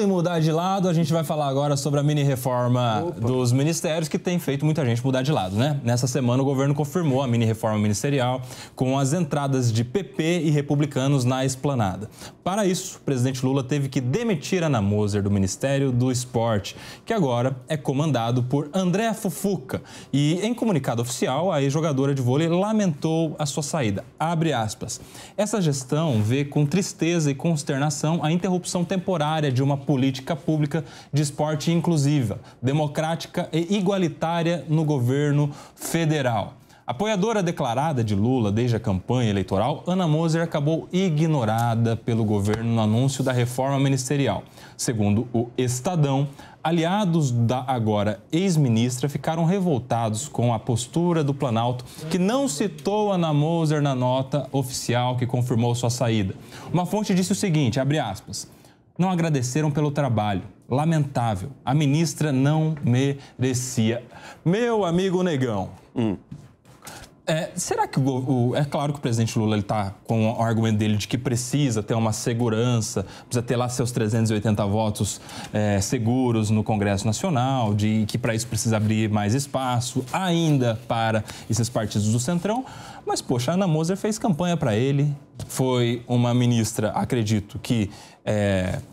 E mudar de lado, a gente vai falar agora sobre a mini-reforma dos ministérios, que tem feito muita gente mudar de lado, né? Nessa semana, o governo confirmou a mini-reforma ministerial com as entradas de PP e republicanos na esplanada. Para isso, o presidente Lula teve que demitir Ana Moser do Ministério do Esporte, que agora é comandado por André Fufuca. E, em comunicado oficial, a ex-jogadora de vôlei lamentou a sua saída. Abre aspas. Essa gestão vê com tristeza e consternação a interrupção temporária de uma política pública de esporte inclusiva, democrática e igualitária no governo federal. Apoiadora declarada de Lula desde a campanha eleitoral, Ana Moser acabou ignorada pelo governo no anúncio da reforma ministerial. Segundo o Estadão, aliados da agora ex-ministra ficaram revoltados com a postura do Planalto, que não citou Ana Moser na nota oficial que confirmou sua saída. Uma fonte disse o seguinte, abre aspas, não agradeceram pelo trabalho. Lamentável. A ministra não merecia. Meu amigo Negão, será que é claro que o presidente Lula está com o argumento dele de que precisa ter uma segurança, precisa ter lá seus 380 votos seguros no Congresso Nacional, de que para isso precisa abrir mais espaço ainda para esses partidos do Centrão. Mas, poxa, a Ana Moser fez campanha para ele, foi uma ministra, acredito, que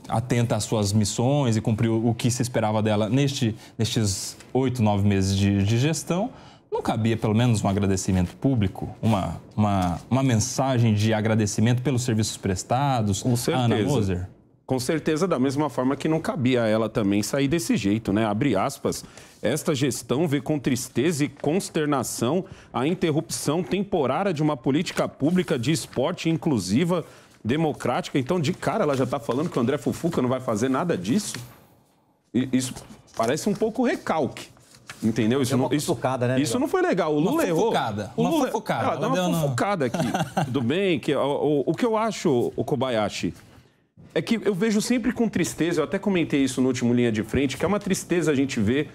atenta às suas missões e cumpriu o que se esperava dela nestes 8, 9 meses de gestão. Não cabia pelo menos um agradecimento público, uma mensagem de agradecimento pelos serviços prestados à Ana Moser? Com certeza, da mesma forma que não cabia a ela também sair desse jeito, né? Abre aspas, esta gestão vê com tristeza e consternação a interrupção temporária de uma política pública de esporte inclusiva, democrática. Então, de cara, ela já está falando que o André Fufuca não vai fazer nada disso? Isso parece um pouco recalque. Entendeu? Isso não, isso não foi legal. O Lula errou. Uma fofocada. Ela dá uma fofocada aqui. Tudo bem? O que eu acho, o Kobayashi, é que eu vejo sempre com tristeza, eu até comentei isso no último Linha de Frente, que é uma tristeza a gente ver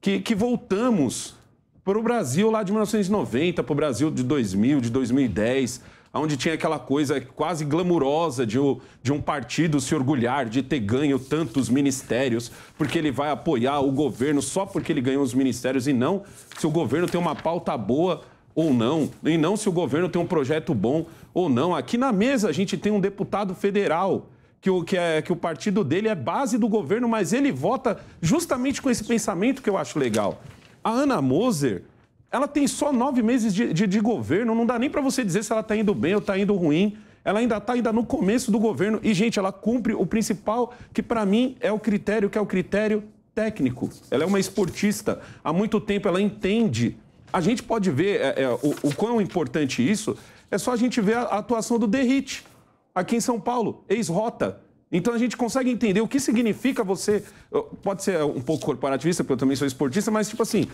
que voltamos para o Brasil lá de 1990, para o Brasil de 2000, de 2010, onde tinha aquela coisa quase glamurosa de um partido se orgulhar de ter ganho tantos ministérios, porque ele vai apoiar o governo só porque ele ganhou os ministérios e não se o governo tem uma pauta boa ou não, e não se o governo tem um projeto bom ou não. Aqui na mesa a gente tem um deputado federal que o partido dele é base do governo, mas ele vota justamente com esse pensamento que eu acho legal. A Ana Moser, ela tem só 9 meses de governo, não dá nem para você dizer se ela está indo bem ou está indo ruim. Ela ainda está no começo do governo e, gente, ela cumpre o principal, que para mim é o critério, que é o critério técnico. Ela é uma esportista. Há muito tempo ela entende. A gente pode ver o quão importante isso, é só a gente ver a atuação do Derrite, aqui em São Paulo, ex-rota. Então a gente consegue entender o que significa você... Pode ser um pouco corporativista, porque eu também sou esportista, mas tipo assim,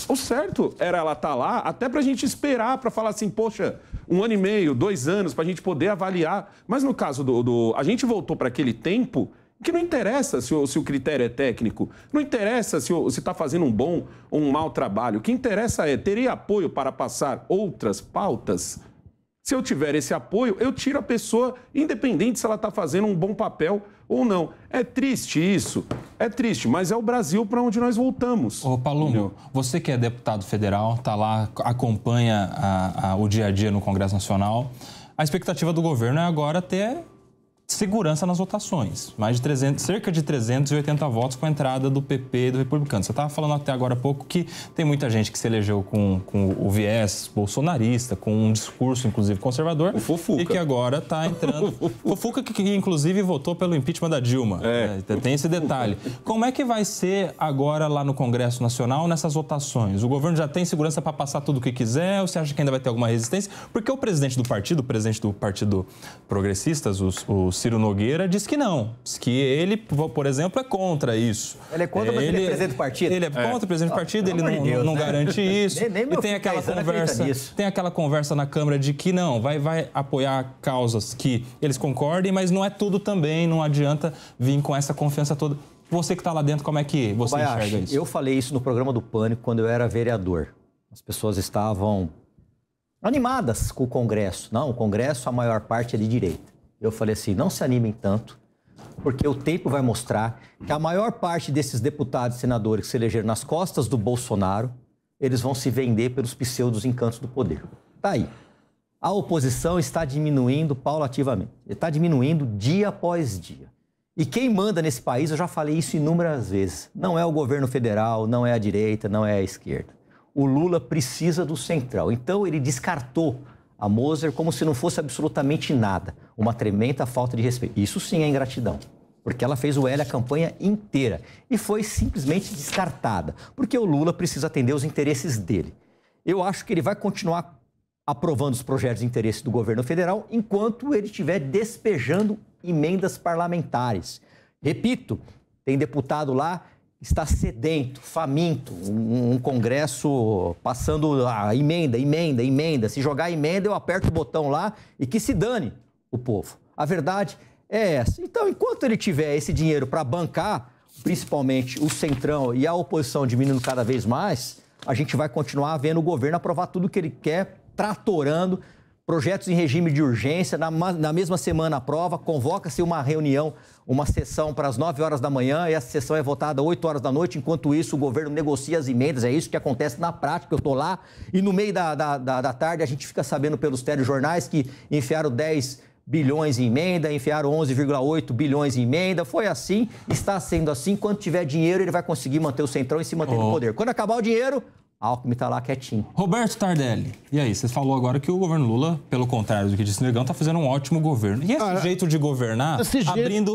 o certo era ela estar lá até pra gente esperar, pra falar assim, poxa, 1 ano e meio, 2 anos, pra gente poder avaliar. Mas no caso a gente voltou para aquele tempo que não interessa se o critério é técnico, não interessa se está fazendo um bom ou um mau trabalho. O que interessa é ter apoio para passar outras pautas. Se eu tiver esse apoio, eu tiro a pessoa, independente se ela está fazendo um bom papel ou não. É triste isso, é triste, mas é o Brasil para onde nós voltamos. Ô, Palumbo, você que é deputado federal, está lá, acompanha o dia a dia no Congresso Nacional, a expectativa do governo é agora ter segurança nas votações. Cerca de 380 votos com a entrada do PP e do Republicano. Você estava falando até agora há pouco que tem muita gente que se elegeu com o viés bolsonarista, com um discurso, inclusive, conservador. O Fufuca. E que agora está entrando... Fufuca que, inclusive, votou pelo impeachment da Dilma. Tem esse detalhe. Como é que vai ser agora lá no Congresso Nacional nessas votações? O governo já tem segurança para passar tudo o que quiser? Ou você acha que ainda vai ter alguma resistência? Porque o presidente do Partido Progressistas, o Ciro Nogueira, diz que não. Diz que ele, por exemplo, é contra isso. Ele é contra, mas ele é presidente do partido. Ele é contra o presidente do partido, ele não garante isso. Nem e tem aquela conversa na Câmara de que não, vai apoiar causas que eles concordem, mas não é tudo também, não adianta vir com essa confiança toda. Você que está lá dentro, como é que você enxerga isso? Eu falei isso no programa do Pânico quando eu era vereador. As pessoas estavam animadas com o Congresso. Não, o Congresso, a maior parte é de direita. Eu falei assim, não se animem tanto. Porque o tempo vai mostrar que a maior parte desses deputados e senadores que se elegeram nas costas do Bolsonaro, eles vão se vender pelos pseudos encantos do poder. Tá aí. A oposição está diminuindo paulativamente. Está diminuindo dia após dia. E quem manda nesse país, eu já falei isso inúmeras vezes, não é o governo federal, não é a direita, não é a esquerda. O Lula precisa do central. Então ele descartou a Moser como se não fosse absolutamente nada. Uma tremenda falta de respeito. Isso sim é ingratidão. Porque ela fez o L a campanha inteira e foi simplesmente descartada, porque o Lula precisa atender os interesses dele. Eu acho que ele vai continuar aprovando os projetos de interesse do governo federal enquanto ele estiver despejando emendas parlamentares. Repito, tem deputado lá que está sedento, faminto, um Congresso passando a emenda. Se jogar emenda, eu aperto o botão lá e que se dane o povo. A verdade é essa. Então, enquanto ele tiver esse dinheiro para bancar, principalmente o Centrão e a oposição diminuindo cada vez mais, a gente vai continuar vendo o governo aprovar tudo que ele quer, tratorando projetos em regime de urgência. Na mesma semana aprova, convoca-se uma reunião, uma sessão para as 9 horas da manhã e essa sessão é votada às 8 horas da noite. Enquanto isso, o governo negocia as emendas. É isso que acontece na prática. Eu estou lá e no meio da tarde a gente fica sabendo pelos telejornais que enfiaram 10 bilhões em emenda, enfiaram 11,8 bilhões em emenda. Foi assim, está sendo assim. Quando tiver dinheiro, ele vai conseguir manter o Centrão e se manter no poder. Quando acabar o dinheiro, Alckmin está lá quietinho. Roberto Tardelli, e aí? Você falou agora que o governo Lula, pelo contrário do que disse o Negão, está fazendo um ótimo governo. E esse jeito de governar,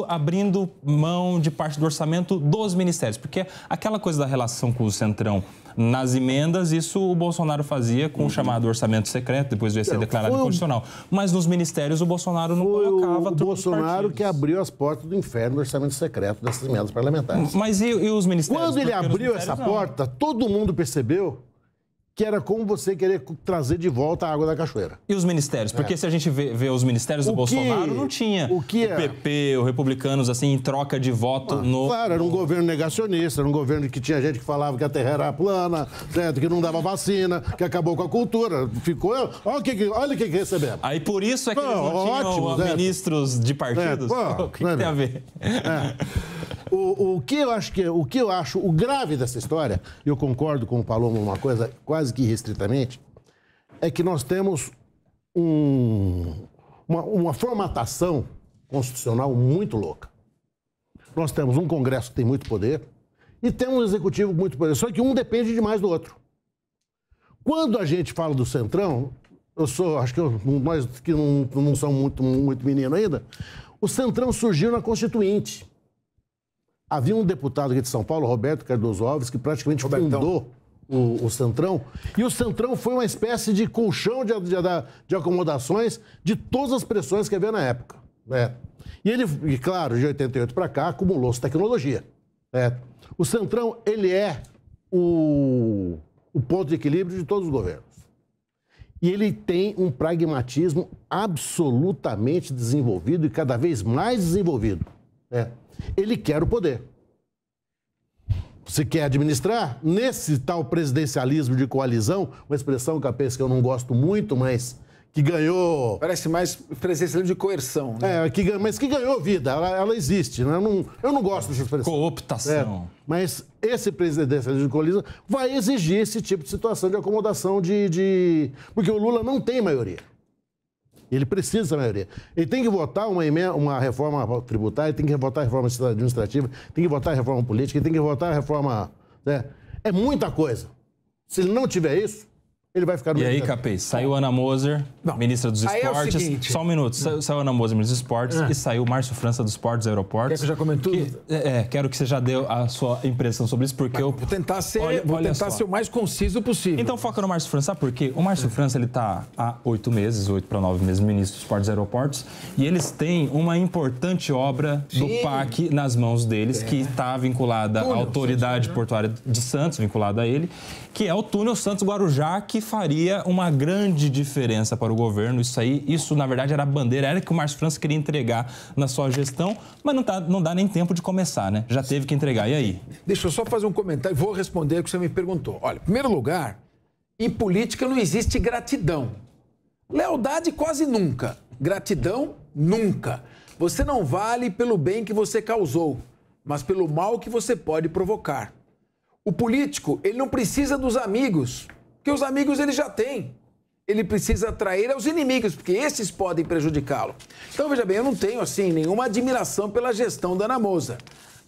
abrindo mão de parte do orçamento dos ministérios? Porque aquela coisa da relação com o Centrão nas emendas, isso o Bolsonaro fazia com o chamado orçamento secreto, depois veio ser declarado inconstitucional. Mas nos ministérios o Bolsonaro não colocava... O Bolsonaro que abriu as portas do inferno do orçamento secreto dessas emendas parlamentares. Mas e os ministérios? Quando ele abriu essa porta, todo mundo percebeu que era como você querer trazer de volta a água da cachoeira. E os ministérios? Porque se a gente vê os ministérios do Bolsonaro, não tinha o PP, os republicanos, assim, em troca de voto no... Claro, era um governo negacionista, era um governo que tinha gente que falava que a Terra era plana, certo? Que não dava vacina, que acabou com a cultura. Ficou... Olha o que recebemos. Aí por isso é que eles não tinham ministros de partidos? O que tem a ver? O que eu acho o grave dessa história, e eu concordo com o Paloma uma coisa quase que irrestritamente, é que nós temos uma formatação constitucional muito louca. Nós temos um Congresso que tem muito poder e temos um Executivo com muito poder, só que um depende demais do outro. Quando a gente fala do Centrão, acho que nós que não somos muito menino ainda, o Centrão surgiu na Constituinte. Havia um deputado aqui de São Paulo, Roberto Cardoso Alves, que praticamente fundou o Centrão. E o Centrão foi uma espécie de colchão de acomodações de todas as pressões que havia na época. Né? E claro, de 88 para cá, acumulou-se tecnologia. Né? O Centrão, ele é o ponto de equilíbrio de todos os governos. E ele tem um pragmatismo absolutamente desenvolvido e cada vez mais desenvolvido. Né? Ele quer o poder. Você quer administrar? Nesse tal presidencialismo de coalizão, uma expressão que eu não gosto muito, mas que ganhou... Parece mais presidencialismo de coerção. Né? Mas que ganhou vida, ela existe. Né? Eu não gosto dessa expressão. Cooptação. Mas esse presidencialismo de coalizão vai exigir esse tipo de situação de acomodação Porque o Lula não tem maioria. Ele precisa dessa maioria. Ele tem que votar uma reforma tributária, tem que votar a reforma administrativa, tem que votar a reforma política, tem que votar a reforma... Né? É muita coisa. Se ele não tiver isso, ele vai ficar no... E aí, Capês, saiu Ana Moser, ministra dos Esportes. É o seguinte... Só um minuto. Saiu Ana Moser, ministra dos Esportes, e saiu Márcio França dos Portos e Aeroportos. Quer que eu já comente tudo? Quero que você já dê a sua impressão sobre isso, porque eu... Vou tentar ser o mais conciso possível. Então foca no Márcio França, sabe por quê? O Márcio França, ele está há 8 para 9 meses, ministro dos Portos e Aeroportos, e eles têm uma importante obra do PAC nas mãos deles, que está vinculada à Autoridade Portuária de Santos, vinculada a ele, que é o túnel Santos-Guarujá, que faria uma grande diferença para o governo. Isso na verdade, era a bandeira, era que o Márcio França queria entregar na sua gestão, mas não dá nem tempo de começar, né? Já teve que entregar. E aí? Deixa eu só fazer um comentário e vou responder o que você me perguntou. Olha, em primeiro lugar, em política não existe gratidão. Lealdade quase nunca. Gratidão, nunca. Você não vale pelo bem que você causou, mas pelo mal que você pode provocar. O político, ele não precisa dos amigos, porque os amigos ele já tem. Ele precisa atrair aos inimigos, porque esses podem prejudicá-lo. Então, veja bem, eu não tenho, assim, nenhuma admiração pela gestão da Ana Moza.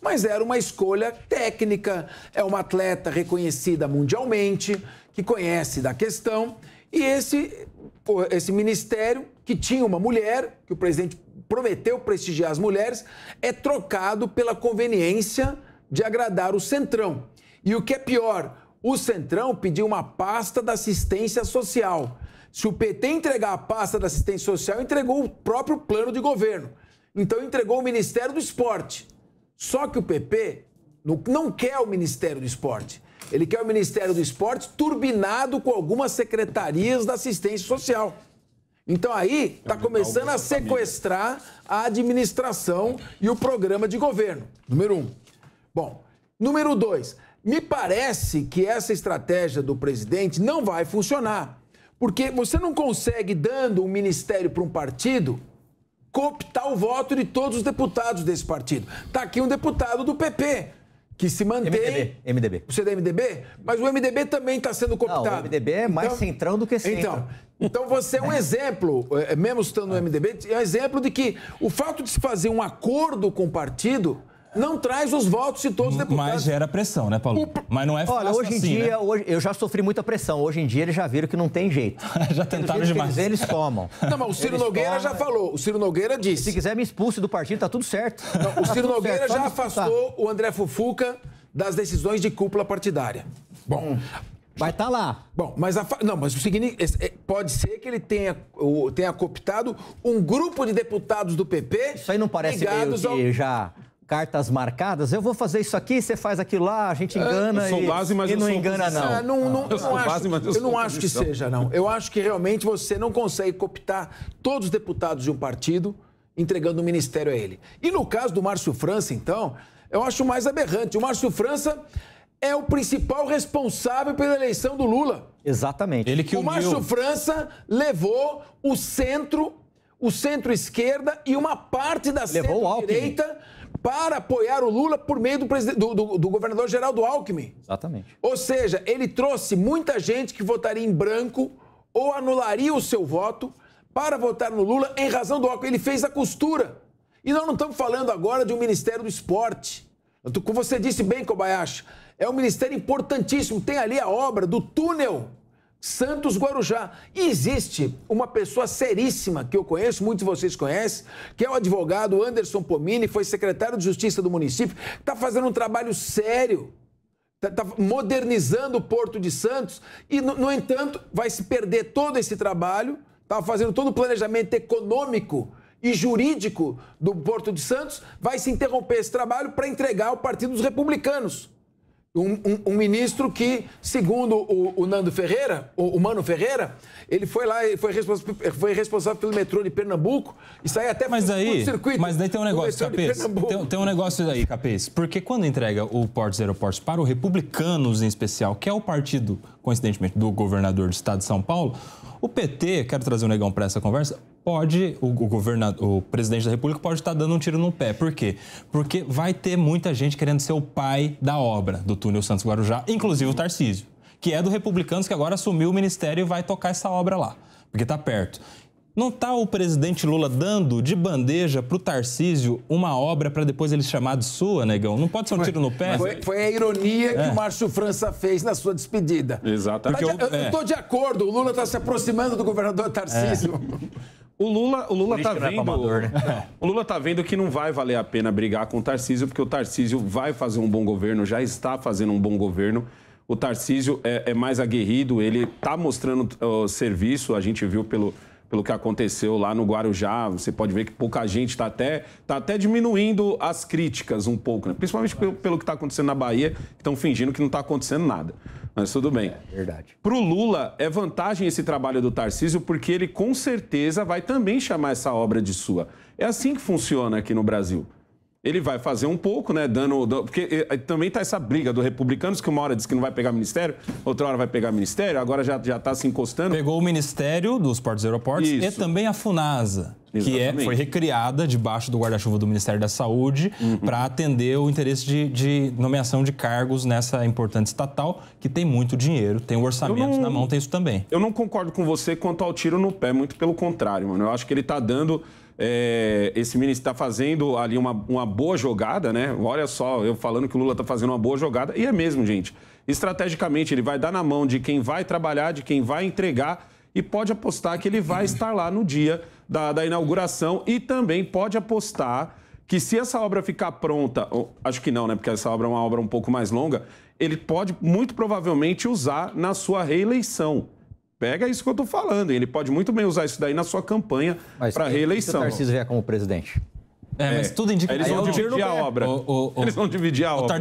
Mas era uma escolha técnica, é uma atleta reconhecida mundialmente, que conhece da questão. E esse ministério, que tinha uma mulher, que o presidente prometeu prestigiar as mulheres, é trocado pela conveniência de agradar o Centrão. E o que é pior, o Centrão pediu uma pasta da assistência social. Se o PT entregar a pasta da assistência social, entregou o próprio plano de governo. Então entregou o Ministério do Esporte. Só que o PP não quer o Ministério do Esporte. Ele quer o Ministério do Esporte turbinado com algumas secretarias da assistência social. Então aí está começando a sequestrar a administração e o programa de governo. Número 1. Bom, número 2. Me parece que essa estratégia do presidente não vai funcionar. Porque você não consegue, dando um ministério para um partido, cooptar o voto de todos os deputados desse partido. Está aqui um deputado do PP, que se mantém... MDB. Você é da MDB? Mas o MDB também está sendo cooptado. Não, o MDB é mais centrão do que centro. Então você é um exemplo, mesmo estando no MDB, é um exemplo de que o fato de se fazer um acordo com o partido não traz os votos de todos os deputados. Mas gera pressão, né, Paulo? Mas não é fácil. Olha, hoje em assim, dia, né? hoje, eu já sofri muita pressão. Hoje em dia eles já viram que não tem jeito. Já tentaram demais. Eles tomam. Não, mas o Ciro Nogueira já falou. O Ciro Nogueira disse. Se quiser me expulse do partido, tá tudo certo. Não, o Ciro Nogueira já afastou o André Fufuca das decisões de cúpula partidária. Bom, vai estar lá. Bom, mas o seguinte, pode ser que ele tenha cooptado um grupo de deputados do PP. Isso aí não parece meio que já cartas marcadas? Eu vou fazer isso aqui, você faz aquilo lá, a gente engana e não engana, não. Eu não acho que seja, não. Eu acho que realmente você não consegue cooptar todos os deputados de um partido entregando o ministério a ele. E no caso do Márcio França, então, eu acho mais aberrante. O Márcio França é o principal responsável pela eleição do Lula. Exatamente. O Márcio França levou o centro-esquerda e uma parte da centro-direita para apoiar o Lula por meio do governador Geraldo Alckmin. Exatamente. Ou seja, ele trouxe muita gente que votaria em branco ou anularia o seu voto para votar no Lula em razão do Alckmin. Ele fez a costura. E nós não estamos falando agora de um Ministério do Esporte. Como você disse bem, Kobayashi, é um ministério importantíssimo. Tem ali a obra do túnel Santos-Guarujá. E existe uma pessoa seríssima que eu conheço, muitos de vocês conhecem, que é o advogado Anderson Pomini, foi secretário de Justiça do município, está fazendo um trabalho sério, está modernizando o Porto de Santos e, no entanto, vai se perder todo esse trabalho, está fazendo todo o planejamento econômico e jurídico do Porto de Santos, vai se interromper esse trabalho para entregar ao Partido dos Republicanos. Um ministro que, segundo o Nando Ferreira, o Mano Ferreira, ele foi lá, ele foi responsável pelo metrô de Pernambuco, isso aí até foi um circuito. Mas daí tem um negócio, Capês. Tem um negócio aí, Capês. Porque quando entrega o Portos e Aeroportos para o Republicanos, em especial, que é o partido, coincidentemente, do governador do estado de São Paulo, o PT, quero trazer o Negão para essa conversa, o presidente da República pode estar dando um tiro no pé. Por quê? Porque vai ter muita gente querendo ser o pai da obra do túnel Santos-Guarujá, inclusive o Tarcísio, que é do Republicanos, que agora assumiu o ministério e vai tocar essa obra lá, porque está perto. Não está o presidente Lula dando de bandeja para o Tarcísio uma obra para depois ele chamar de sua, Negão? Não pode ser um tiro no pé? Foi a ironia que o Márcio França fez na sua despedida. Exatamente. Eu estou de acordo, o Lula está se aproximando do governador Tarcísio. O Lula tá vendo, o Lula tá vendo que não vai valer a pena brigar com o Tarcísio, porque o Tarcísio vai fazer um bom governo, já está fazendo um bom governo. O Tarcísio é mais aguerrido, ele está mostrando serviço, a gente viu pelo que aconteceu lá no Guarujá. Você pode ver que pouca gente está até diminuindo as críticas um pouco, né? Principalmente pelo que está acontecendo na Bahia, que estão fingindo que não está acontecendo nada. Mas tudo bem. É verdade. Para o Lula, é vantagem esse trabalho do Tarcísio, porque ele com certeza vai também chamar essa obra de sua. É assim que funciona aqui no Brasil. Ele vai fazer um pouco, né, porque também tá essa briga do Republicanos, que uma hora diz que não vai pegar ministério, outra hora vai pegar ministério, agora já tá se encostando. Pegou o Ministério dos Portos e Aeroportos e também a FUNASA. que foi recriada debaixo do guarda-chuva do Ministério da Saúde para atender o interesse de nomeação de cargos nessa importante estatal, que tem muito dinheiro, tem o orçamento na mão, tem isso também. Eu não concordo com você quanto ao tiro no pé, muito pelo contrário, mano. Eu acho que ele está dando... esse ministro está fazendo ali uma boa jogada, né? Olha só, eu falando que o Lula está fazendo uma boa jogada, e é mesmo, gente. Estrategicamente, ele vai dar na mão de quem vai trabalhar, de quem vai entregar, e pode apostar que ele vai estar lá no dia da inauguração, e também pode apostar que se essa obra ficar pronta, acho que não, né? Porque essa obra é uma obra um pouco mais longa, ele pode muito provavelmente usar na sua reeleição. Pega isso que eu estou falando. Ele pode muito bem usar isso daí na sua campanha para reeleição. Se o Tarcísio vier como presidente. Mas tudo indica que eles vão dividir a obra. Eles vão dividir a obra.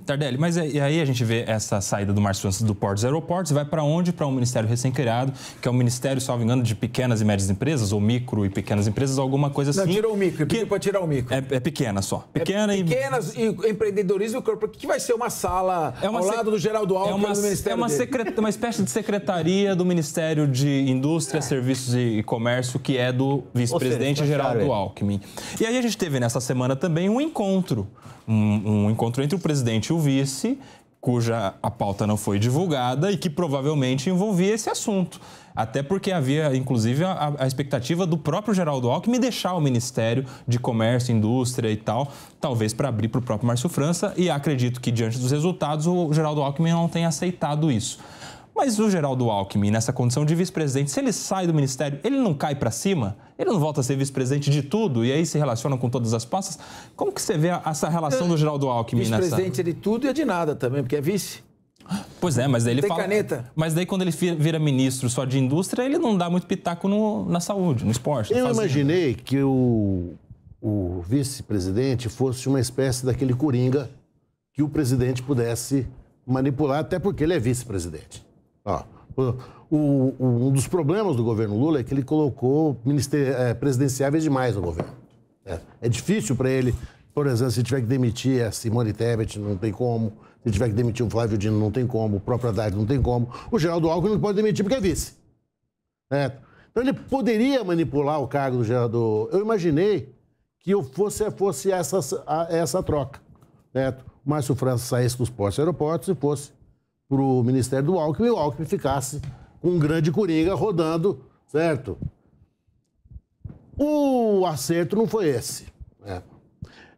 Tardelli, mas e aí a gente vê essa saída do Márcio França do Portos e Aeroportos, vai para onde? Para um ministério recém-criado, que é o Ministério, salvo engano, de Pequenas e Médias Empresas, ou Micro e Pequenas Empresas, alguma coisa assim. Não, tirou o micro, pediu para tirar o micro. É pequena só. Pequenas e empreendedorismo e corpo. O que vai ser uma sala ao lado do Geraldo Alckmin do Ministério uma espécie de secretaria do Ministério de Indústria, Serviços e Comércio, que é do vice-presidente Geraldo Alckmin. E aí a gente teve nessa semana também um encontro entre o presidente e o vice, cuja a pauta não foi divulgada e que provavelmente envolvia esse assunto. Até porque havia, inclusive, a expectativa do próprio Geraldo Alckmin deixar o Ministério de Comércio, Indústria e tal, talvez para abrir para o próprio Márcio França, e acredito que, diante dos resultados, o Geraldo Alckmin não tenha aceitado isso. Mas o Geraldo Alckmin, nessa condição de vice-presidente, se ele sai do ministério, ele não cai para cima? Ele não volta a ser vice-presidente de tudo e aí se relaciona com todas as pastas? Como que você vê essa relação do Geraldo Alckmin nessa... Vice-presidente de tudo e é de nada também, porque é vice. Pois é, mas daí ele fala... caneta. Mas daí quando ele vira ministro só de indústria, ele não dá muito pitaco na saúde, no esporte. Eu imaginei que o vice-presidente fosse uma espécie daquele coringa que o presidente pudesse manipular, até porque ele é vice-presidente. Um dos problemas do governo Lula é que ele colocou presidenciáveis demais no governo. É difícil para ele, por exemplo, se tiver que demitir a Simone Tebet, não tem como. Se tiver que demitir o Flávio Dino, não tem como. O próprio Haddad, não tem como. O Geraldo Alckmin não pode demitir porque é vice. Então ele poderia manipular o cargo do Geraldo. Eu imaginei que fosse essa troca. O Márcio França saísse dos portos e aeroportos e fosse para o Ministério do Alckmin e o Alckmin ficasse com um grande coringa rodando, certo? O acerto não foi esse.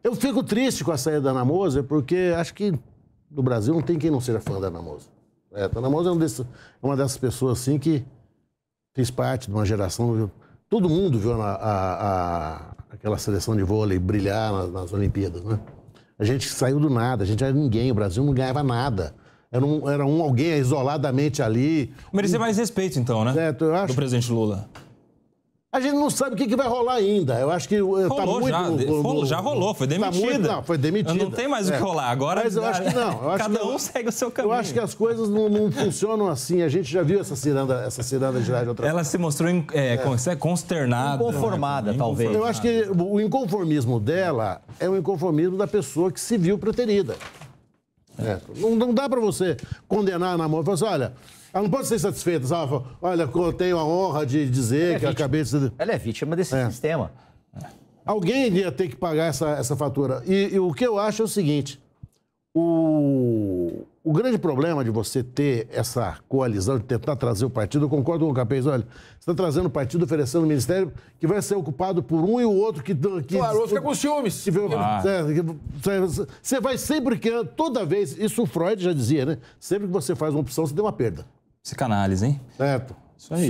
Eu fico triste com a saída da Ana Moser, porque acho que no Brasil não tem quem não seja fã da Ana Moser. A Ana Moser é uma dessas pessoas assim que fez parte de uma geração... Todo mundo viu aquela seleção de vôlei brilhar nas Olimpíadas, né? A gente saiu do nada, a gente era ninguém, o Brasil não ganhava nada. Era alguém isoladamente ali. Merecia mais respeito, então, né? Certo, eu acho. Do presidente Lula. A gente não sabe o que vai rolar ainda. Eu acho que já rolou, foi demitida. Foi demitida. Não tem mais o que rolar. Agora, mas eu acho que não. Cada um segue o seu caminho. Eu acho que as coisas não funcionam assim. A gente já viu essa ciranda girar de outra Ela se mostrou consternada. Inconformada, talvez. Eu acho que o inconformismo dela é o inconformismo da pessoa que se viu preterida. Não dá para você condenar na mão e falar assim, olha, ela não pode ser satisfeita, sabe? Olha, eu tenho a honra de dizer que acabei de... Ela é vítima desse sistema. Alguém ia ter que pagar essa fatura. E o que eu acho é o seguinte, o grande problema de você ter essa coalizão, de tentar trazer o partido, eu concordo com o Capês, olha, você está trazendo o partido, oferecendo um ministério que vai ser ocupado por um e o outro que claro, outro fica com ciúmes. Você vai sempre que... Toda vez, isso o Freud já dizia, né? Sempre que você faz uma opção, você tem uma perda. Psicanálise, hein? Certo. Isso aí.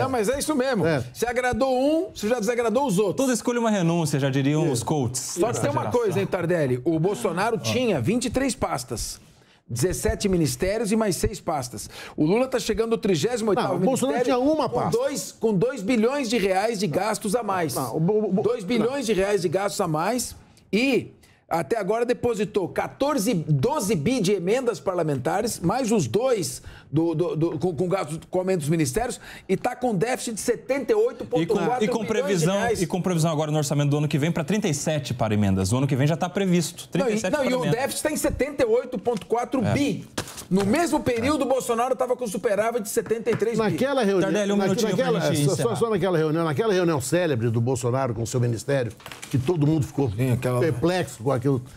Não, mas é isso mesmo. Você agradou um, você já desagradou os outros. Toda escolha uma renúncia, já diriam os coaches. Só que tem uma coisa, hein, Tardelli? O Bolsonaro tinha 23 pastas. 17 ministérios e mais 6 pastas. O Lula está chegando no 38º ministério. O Bolsonaro tinha uma pasta. Com 2 bilhões de reais de gastos a mais. 2 bilhões de reais de gastos a mais e... Até agora depositou 12 bi de emendas parlamentares, mais os 2 com gastos com aumento dos ministérios, e está com déficit de 78,4 bilhões de reais. E com previsão agora no orçamento do ano que vem para 37 para emendas. O ano que vem já está previsto. 37 e o déficit está em 78,4 bi. No mesmo período, o Bolsonaro estava com superávit de 73 bi. Naquela reunião, Tardelli, um minutinho pra gente encerrar. só naquela reunião célebre do Bolsonaro com o seu ministério, que todo mundo ficou Sim, aquela- perplexo com aquilo.